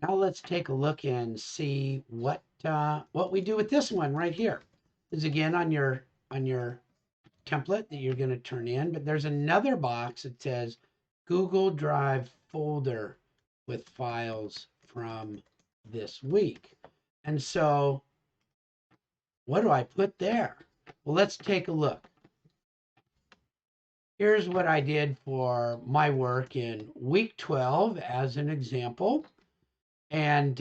Now let's take a look and see what we do with this one right here. This is again on your template that you're going to turn in, but there's another box that says Google Drive folder with files from this week. And so what do I put there? Well, let's take a look. Here's what I did for my work in week 12 as an example. And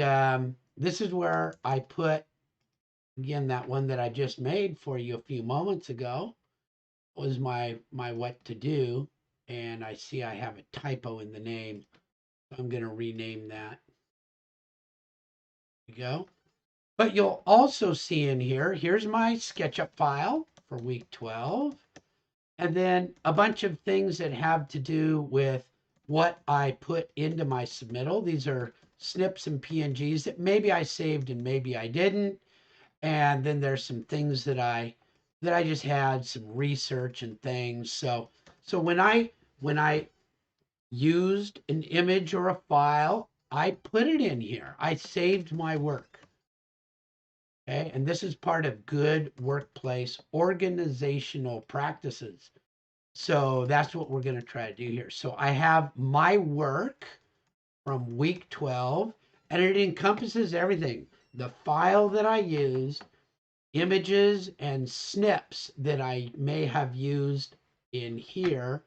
this is where I put, again, that one that I just made for you a few moments ago was my what to do. And I see I have a typo in the name. So I'm going to rename that. There we go. But you'll also see in here, here's my SketchUp file for week 12. And then a bunch of things that have to do with what I put into my submittal. These are snips and PNGs that maybe I saved and maybe I didn't. And then there's some things that I just had some research and things. So when I used an image or a file, I put it in here. I saved my work. Okay, and this is part of good workplace organizational practices. So that's what we're going to try to do here. So I have my work from week 12, and it encompasses everything. The file that I used, images and snips that I may have used in here,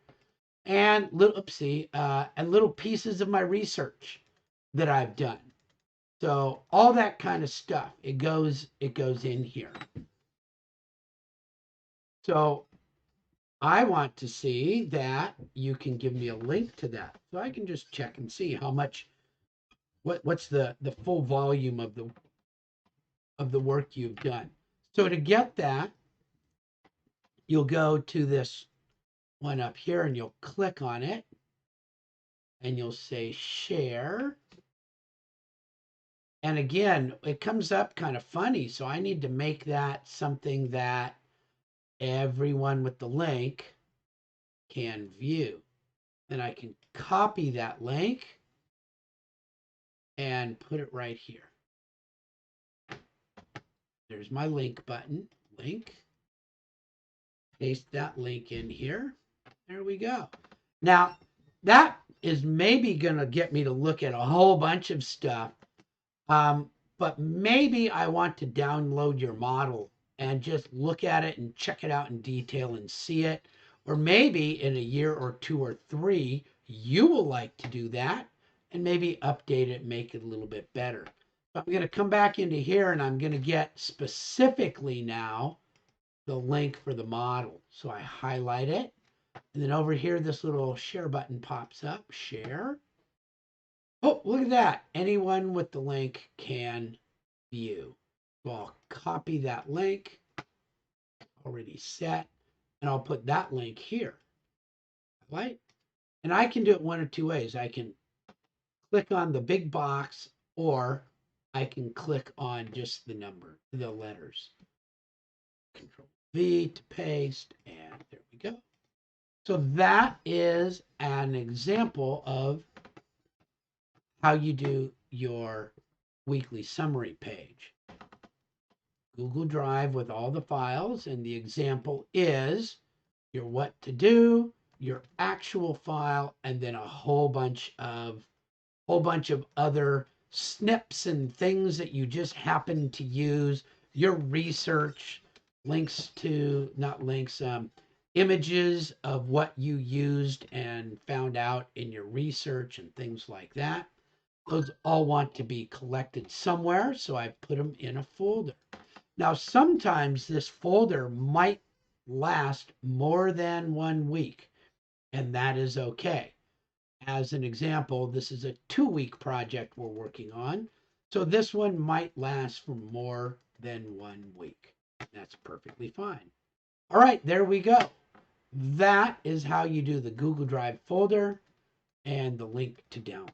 and little pieces of my research that I've done. So all that kind of stuff, it goes in here. So I want to see that you can give me a link to that, so I can just check and see how much, what's the full volume of the work you've done. So to get that, you'll go to this one up here and you'll click on it and you'll say share. And again, it comes up kind of funny, so I need to make that something that everyone with the link can view. Then I can copy that link and put it right here. There's my link button. Link. Paste that link in here. There we go. Now, that is maybe going to get me to look at a whole bunch of stuff. But maybe I want to download your model and just look at it and check it out in detail and see it. Or maybe in a year or 2 or 3, you will like to do that and maybe update it, make it a little bit better. So I'm going to come back into here and I'm going to get specifically now the link for the model. So I highlight it. And then over here, this little share button pops up, share. Oh, look at that. Anyone with the link can view. So I'll copy that link, already set, and I'll put that link here. Right? And I can do it one of two ways. I can click on the big box, or I can click on just the letters. Control V to paste, and there we go. So that is an example of how you do your weekly summary page. Google Drive with all the files, and the example is your what to do, your actual file, and then a whole bunch of other snips and things that you just happen to use, your research, links to, not links, images of what you used and found out in your research and things like that. Those all want to be collected somewhere, so I put them in a folder. Now, sometimes this folder might last more than 1 week, and that is okay. As an example, this is a 2-week project we're working on, so this one might last for more than 1 week. That's perfectly fine. All right, there we go. That is how you do the Google Drive folder and the link to download.